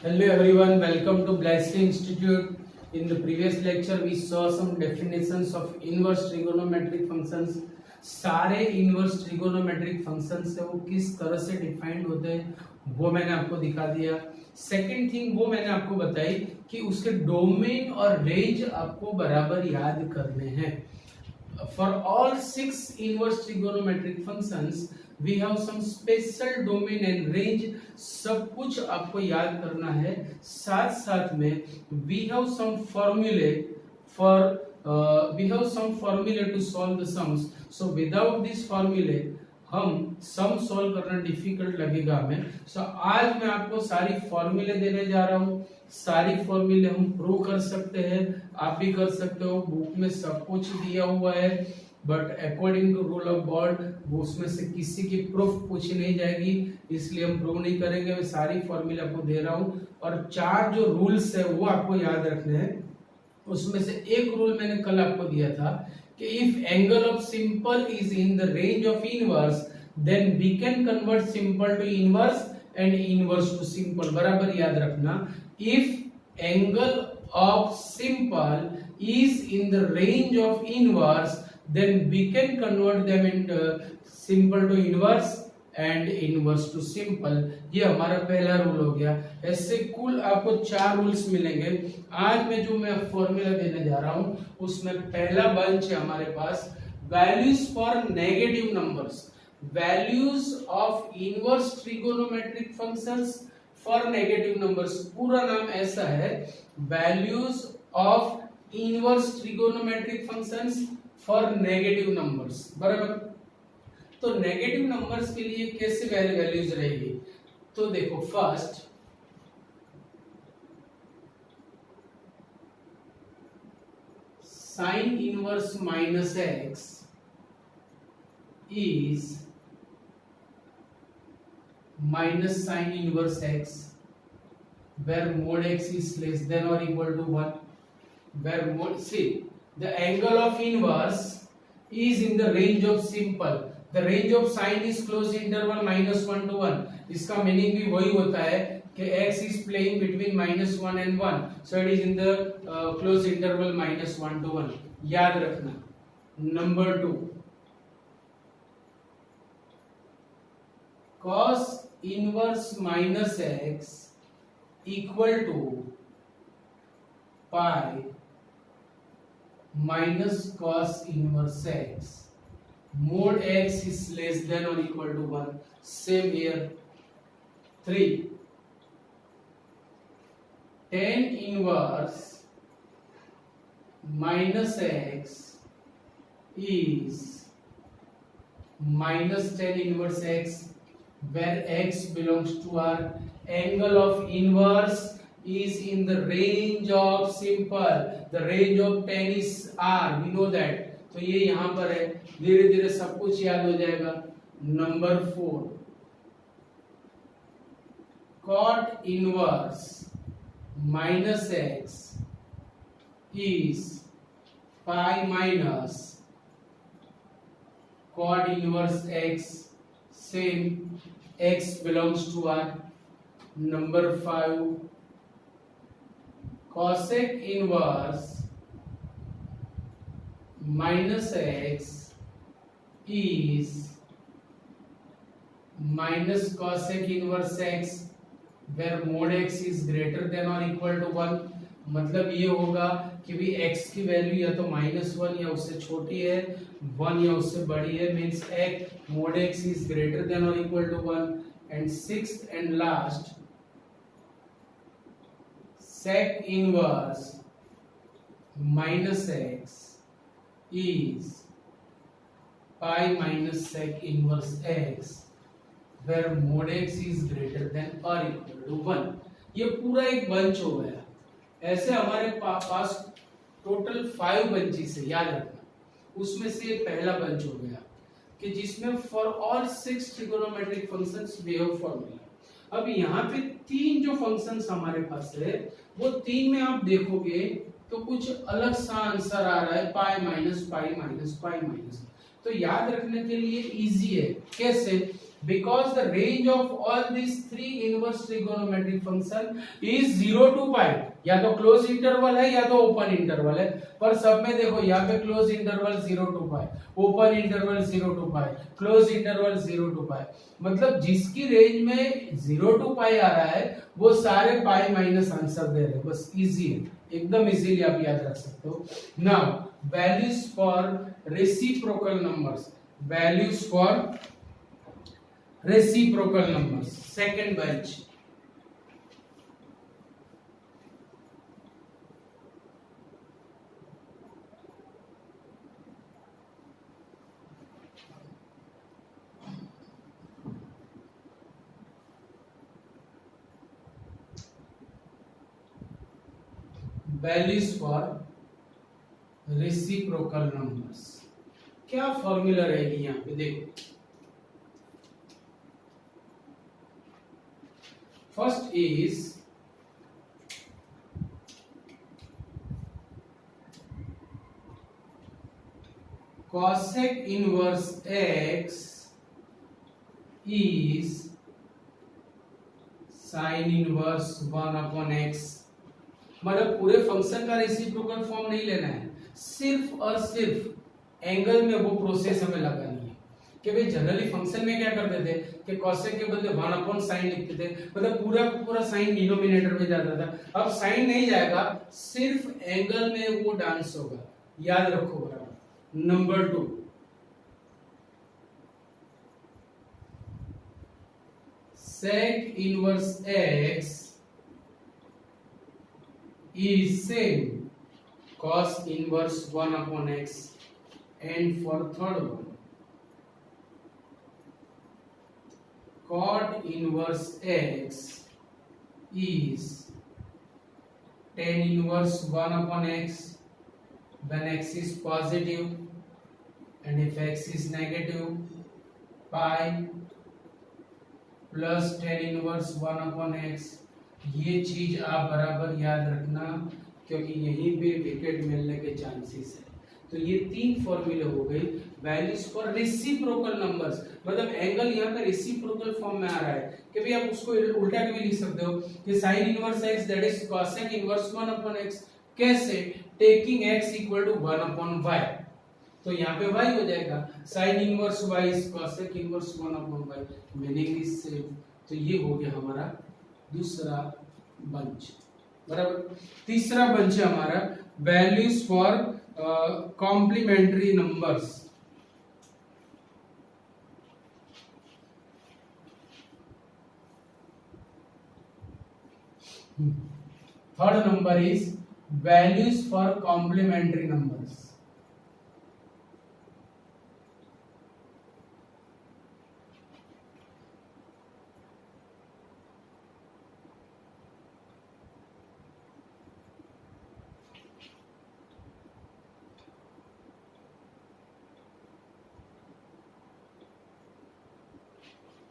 Hello everyone, welcome to Blaise Institute. In the previous lecture we saw some definitions of inverse trigonometric functions. सारे inverse trigonometric functions है वो किस तरह से defined होते हैं वो मैंने आपको दिखा दिया। सेकंड थिंग वो मैंने आपको बताई कि उसके डोमेन और रेंज आपको बराबर याद करने हैं। For all 6 inverse trigonometric functions we have some special domain and range, सब कुछ आपको याद करना है। साथ साथ में we have some formula to solve the sums. So without this formula हम सम सॉल्व करना डिफिकल्ट लगेगा हमें। सो आज मैं आपको सारी फॉर्मूले देने जा रहा हूँ। सारी फॉर्मूले हम प्रूव कर सकते हैं, आप भी कर सकते हो। बुक में सब कुछ दिया हुआ है, but according to rule of board उसमें से किसी की प्रूफ पूछी नहीं जाएगी, इसलिए हम प्रूव नहीं करेंगे। मैं सारी फॉर्मूले आपको दे रहा हूँ और 4 जो रूल्स है वो आपको याद रखने हैं। उसमें से एक रूल मैंने कल आपको दिया था कि if angle of simple is in the range of inverse then we can convert simple to inverse and inverse to simple. बराबर याद रखना, if angle of simple is in the range of inverse then we can convert them into simple to inverse and inverse to simple. ये हमारा पहला rule हो गया। ऐसे कुल आपको 4 रूल्स मिलेंगे। आज में जो मैं फॉर्मूला देने जा रहा हूं उसमें पहला बंच है हमारे पास values for negative numbers, values of inverse trigonometric functions for negative numbers. पूरा नाम ऐसा है, values of inverse trigonometric functions for negative numbers. बराबर, तो नेगेटिव नंबर्स के लिए कैसे वैल्यूज रहेगी? तो देखो, first sine inverse minus x is minus sign inverse x where mod x is less than or equal to 1, where mod, see, the angle of inverse is in the range of simple, the range of sine is closed interval -1 to 1। इसका meaning भी वही होता है कि x is playing between -1 and 1, so it is in the closed interval -1 to 1। याद रखना। Number 2, cos inverse minus x equal to pi minus cos inverse x, mod x is less than or equal to 1। same here। 3, tan inverse minus x is minus tan inverse x where x belongs to R, angle of inverse is in the range of simple, the range of tan is R, we know that। तो ये यहां पर है, धीरे धीरे सब कुछ याद हो जाएगा। Number 4, cot inverse minus x is pi minus cot inverse x, same, x belongs to R। Number 5, cosec inverse minus x is minus cosec inverse x where mod x is greater than or equal to 1। मतलब ये होगा कि भी x की value या तो -1 या उससे छोटी है, 1 या उससे बड़ी है, means x mod x is greater than or equal to 1। and sixth and last, sec inverse minus x is pi minus sec inverse x where mod x is greater than or equal to 1। ये पूरा एक bunch हो गया। ऐसे हमारे पास total 5 bunches है, याद रखना। उसमें से पहला बंच हो गया कि जिसमें for all 6 trigonometric functions we have formula. अब यहाँ पे 3 जो फंक्शंस हमारे पास है वो 3 में आप देखोगे तो कुछ अलग सा आंसर आ रहा है, pi minus pi minus pi minus. तो याद रखने के लिए इजी है। कैसे? because the range of all these three inverse trigonometric function is 0 to pi, या तो क्लोज इंटरवल है या तो ओपन इंटरवल है, पर सब में देखो यहाँ पे close interval 0 to pi, open interval 0 to pi, close interval 0 to pi, मतलब जिसकी रेंज में 0 टू पाई आ रहा है वो सारे पाई माइनस आंसर दे रहे हैं, बस इजी है, एकदम इजीली आप याद रख सकते हो। Now values for reciprocal numbers, values for reciprocal numbers, second batch। values for reciprocal numbers, क्या फॉर्मूला रहेगी यहाँ पे देखो। First is cosec inverse x is sin inverse 1 upon x, मतलब पूरे फंक्शन का रेसिप्रोकल फॉर्म नहीं लेना है, सिर्फ और सिर्फ एंगल में वो प्रोसेस हमें लगानी है कि भाई जनरली फंक्शन में क्या करते थे कि cosec के बदले 1 अपॉन sin लिखते थे, मतलब पूरा पूरा sin डिनोमिनेटर में जाता था। अब sin नहीं जाएगा, सिर्फ एंगल में वो डांस होगा, याद रखो बराबर। Number 2, sec inverse x is same cos inverse 1 upon x, and for third one cot inverse x is tan inverse 1 upon x when x is positive, and if x is negative pi plus tan inverse 1 upon x। ये चीज आप बराबर याद रखना क्योंकि यहीं पे wicket मिलने के चांसेस है। तो ये तीन फॉर्मूले हो गए वैल्यूज फॉर रेसिप्रोकल नंबर्स, मतलब एंगल यहाँ पे रेसिप्रोकल फॉर्म में आ रहा है कि भाई आप उसको उल्टा भी लिख सकते हो कि sin inverse x that is cosec inverse 1 upon x, कैसे, taking x equal to 1 upon y, तो यहाँ पे y हो जाएगा sin inverse y is cosec inverse 1 upon y, meaning is same. तो ये हो गया हमारा दूसरा बंच, बराबर। तीसरा बंच है हमारा values for complementary numbers. Third number is values for complementary numbers.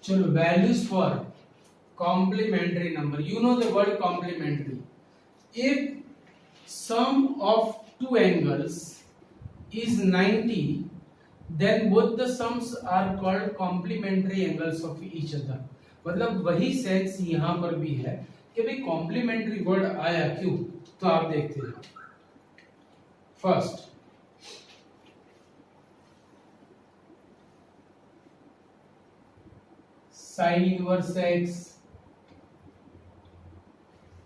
चलो values for complementary number, you know the word complementary, if sum of two angles is 90 then both the sums are called complementary angles of each other। मतलब वही sense यहां पर भी है कि भाई complementary word आया क्यों, तो आप देखते हैं। First sin inverse x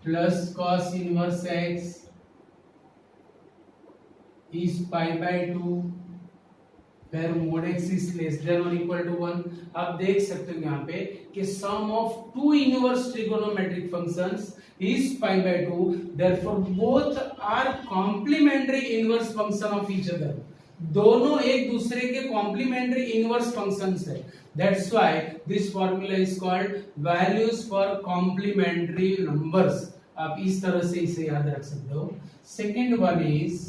plus cos inverse x is pi by 2 where mod x is less than or equal to 1। आप देख सकते हो यहाँ पे कि sum of two inverse trigonometric functions is pi by 2, therefore both are complementary inverse function of each other। दोनों एक दूसरे के कॉम्प्लीमेंट्री इनवर्स फंक्शंस है, that's why this formula is called values for complementary numbers. आप इस तरह से इसे याद रख सकते हो। Second one is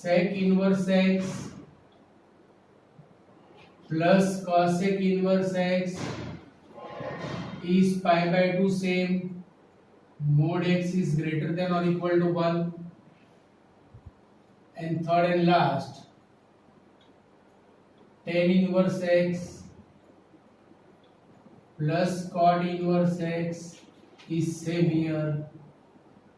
sec inverse x plus cosec inverse x is pi by 2 same mod x is greater than or equal to 1, and third and last tan inverse x plus cot inverse x is same here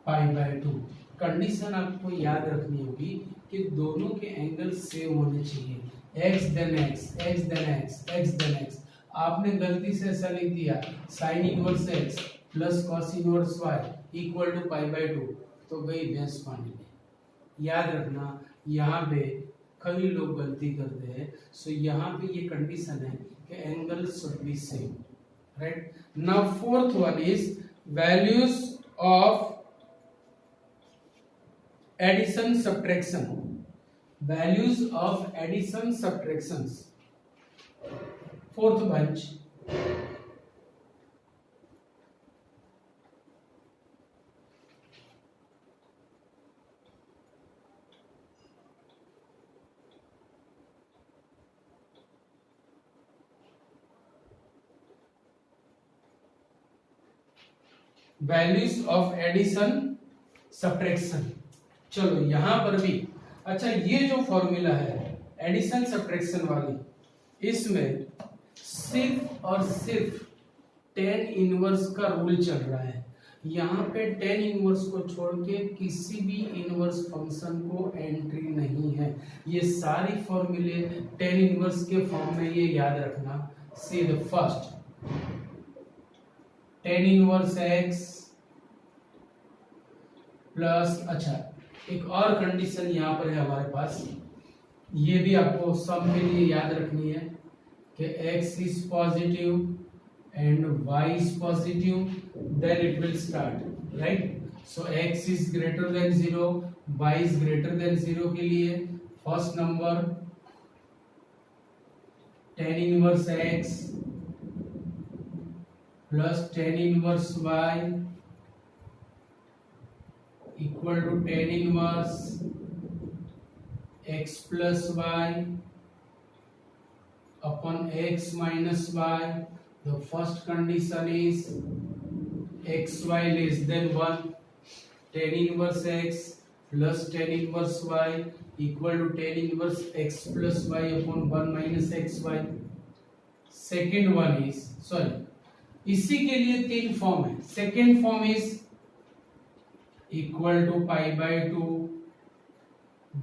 pi by 2। Condition आपको याद रखनी होगी कि दोनों के angle same होने चाहिए, x then x, x then x, x then x. आपने गलती से ऐसा लिख दिया sine inverse x plus cos inverse y equal to pi by 2, तो गई भैंस पानी में। याद रखना यहाँ पे कई लोग गलती करते हैं। सो यहाँ पे ये कंडीशन है कि angle should be same, right. Now fourth one is values of addition subtraction, values of addition subtractions, fourth bunch। Values of addition subtraction. चलो यहां पर भी अच्छा, ये जो फॉर्मूला है एडिशन सब्ट्रैक्शन वाली, इसमें सिर्फ और सिर्फ टेन इनवर्स का रूल चल रहा है। यहाँ पे टेन इनवर्स को छोड़ के किसी भी इनवर्स फंक्शन को एंट्री नहीं है। ये सारी फॉर्मूले टेन इनवर्स के फॉर्म में, ये याद रखना। See the first ten inverse x plus, अच्छा एक और कंडीशन यहाँ पर है हमारे पास, ये भी आपको सब के लिए याद रखनी है कि x is positive and y is positive, then it will start, right. So x is greater than 0, y is greater than 0 के लिए first number tan inverse x plus tan inverse y equal to tan inverse x plus y upon x minus y. The first condition is xy less than 1. Tan inverse x plus tan inverse y equal to tan inverse x plus y upon 1 minus xy. Second one is, sorry, इसी के लिए तीन form है। Second form is equal to pi by 2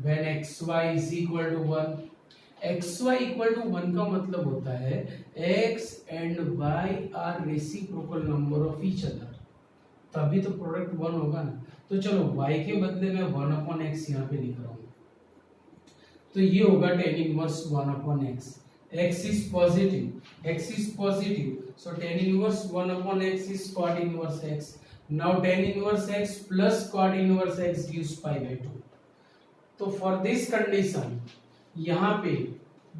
when xy is equal to 1। xy equal to 1 का मतलब होता है x and y are reciprocal number of each other, तभी तो प्रोडक्ट 1 होगा ना। तो चलो y के बदले में 1 अपॉन x यहाँ पे लिख रहा हूँ, तो ये होगा tan inverse 1 upon x। x is positive, so tan inverse 1 upon x is cot inverse x। Now tan inverse x plus cot inverse x gives pi by 2। तो फॉर दिस कंडीशन यहाँ पे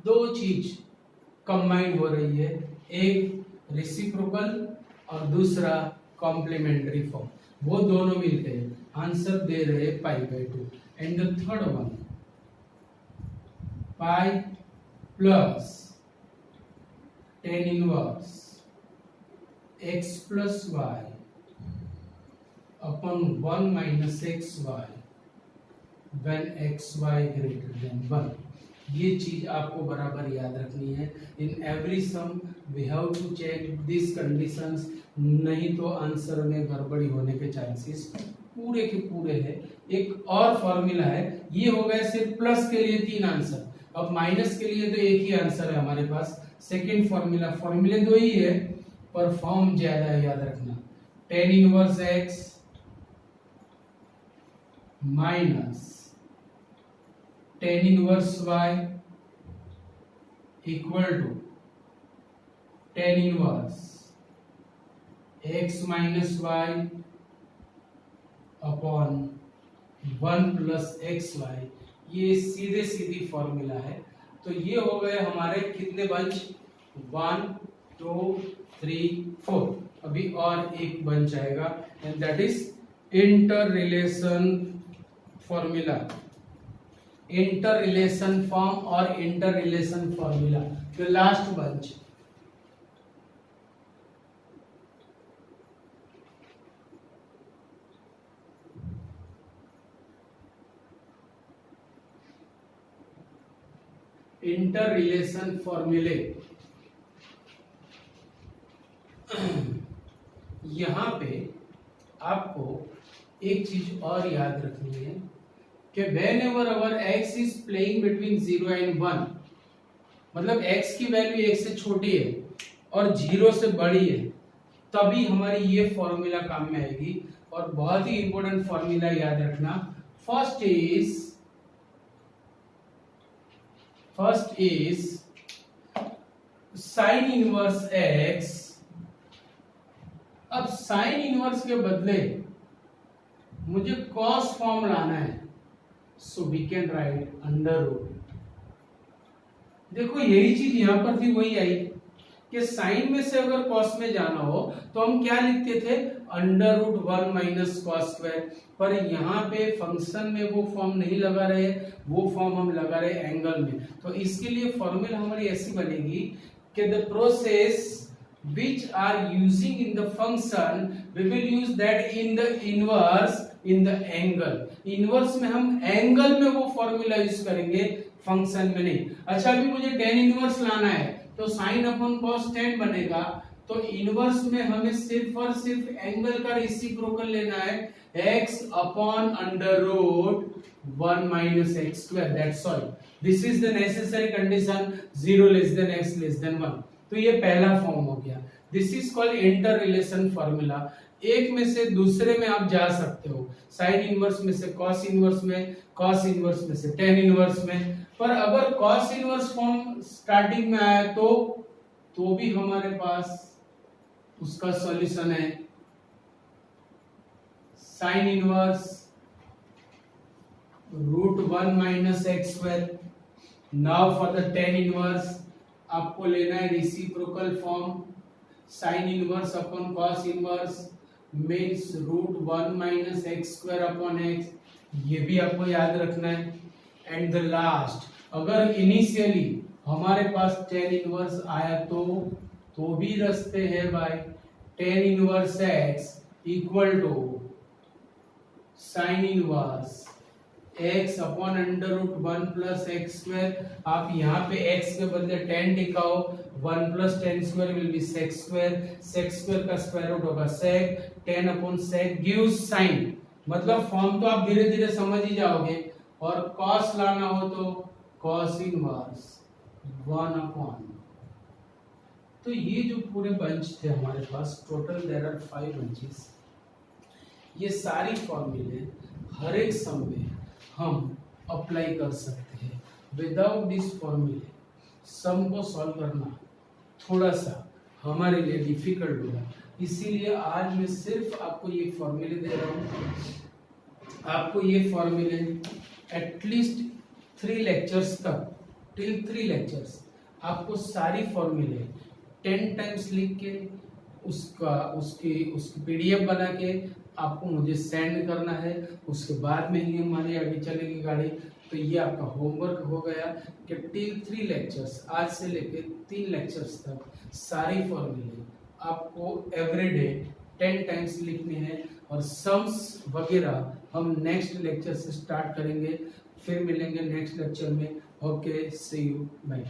दो चीज कंबाइन हो रही है, एक reciprocal और दूसरा कॉम्प्लीमेंट्री फॉर्म, वो दोनों मिलते हैं आंसर दे रहे पाई by 2। And the third one pi plus tan inverse x plus y upon 1 minus xy when xy greater than 1। ये चीज आपको बराबर याद रखनी है। In every sum we have to check this conditions, नहीं तो आंसर में गड़बड़ी होने के चांसेस पूरे के पूरे है। एक और फॉर्मूला है, ये हो गए सिर्फ प्लस के लिए तीन आंसर, अब माइनस के लिए तो एक ही आंसर है हमारे पास। सेकेंड फॉर्मूला, फॉर्मूले दो ही है पर फॉर्म ज्यादा है, याद रखना। Tan inverse x minus tan inverse y equal to tan inverse x minus y upon 1 plus x y. ये सीधे सीधी फॉर्मूला है। तो ये हो गए हमारे कितने बंच, 1 2 3 4। अभी और एक बंच आएगा and that is inter relation formula, inter relation form और inter relation formula. The last bunch inter relation फॉर्मूले। यहां पे आपको एक चीज और याद रखनी है कि whenever our x is playing between 0 and 1, मतलब x की वैल्यू 1 से छोटी है और 0 से बड़ी है, तभी हमारी ये फॉर्मूला काम में आएगी। और बहुत ही इंपॉर्टेंट फॉर्मूला याद रखना, first is sine inverse x। अब साइन इनवर्स के बदले मुझे कॉस फॉर्म लाना है, so we can write under root. देखो यही चीज यहां पर थी, वही आई कि साइन में से अगर कॉस में जाना हो तो हम क्या लिखते थे, under root 1 minus cos square. पर यहाँ पे फंक्शन में वो फॉर्म नहीं लगा रहे, वो फॉर्म हम लगा रहे एंगल में। तो इसके लिए फॉर्मूला हमारी ऐसी बनेगी कि the process which are using in the function we will use that in the inverse in the angle। Inverse में हम एंगल में वो फॉर्मूला यूज करेंगे, फंक्शन में नहीं। अच्छा अभी मुझे tan इनवर्स लाना है तो sin अपॉन cos tan बनेगा। तो इनवर्स में हमें सिर्फ और सिर्फ एंगल का रेसिप्रोकल लेना है, x upon under root 1 minus x square, that's all. This is the necessary condition, 0 less than x less than 1। तो ये पहला फॉर्म हो गया, this is called inter relation formula. एक में से दूसरे में आप जा सकते हो, साइन इनवर्स में से कॉस इनवर्स में, कॉस इनवर्स में से टेन इनवर्स में। पर अगर कॉस इनवर्स फॉर्म स्टार्टिंग में आया तो भी हमारे पास उसका सॉल्यूशन है sine inverse root 1 minus x square. Now for the tan inverse आपको लेना है reciprocal form, sine inverse upon cos inverse means root 1 minus x square upon x, ये भी आपको याद रखना है। एंड द लास्ट, अगर इनिशियली हमारे पास टेन इनवर्स आया तो भी रस्ते हैं भाई, tan inverse x equal to sine inverse x upon under root 1 plus x square. आप यहाँ पे x के बदले 10 टिकाओ, 1 plus tan square will be sec square, sec square का स्क्वायर रूट होगा sec, 10 upon sec gives sine. मतलब form तो आप धीरे धीरे समझ ही जाओगे। और कॉस लाना हो तो कॉस इनवर्स 1 अपॉन। तो ये जो पूरे बंच थे हमारे पास, टोटल देयर आर 5 बंचेस। ये सारी फॉर्मूले हर एक सम में हम अप्लाई कर सकते हैं। विदाउट दिस फॉर्मूले सम को सॉल्व करना थोड़ा सा हमारे लिए डिफिकल्ट होगा, इसीलिए आज मैं सिर्फ आपको ये फॉर्मूले दे रहा हूँ। आपको ये फॉर्मूले एटलीस्ट 3 लेक्चर्स तक, टिल 3 लेक्चर्स आपको सारी फॉर्मूले 10 टाइम्स लिख के उसकी पीडीएफ बना के आपको मुझे सेंड करना है। उसके बाद में ही हमारी आगे चलेगी गाड़ी। तो ये आपका होमवर्क हो गया कि टिल 3 लेक्चर्स, आज से लेके 3 लेक्चर्स तक सारी फॉर्मूले आपको एवरीडे 10 टाइम्स लिखने हैं। और सम्स वगैरह हम नेक्स्ट लेक्चर से स्टार्ट करेंगे। फिर मिलेंगे नेक्स्ट लेक्चर में। Okay, see you, bye.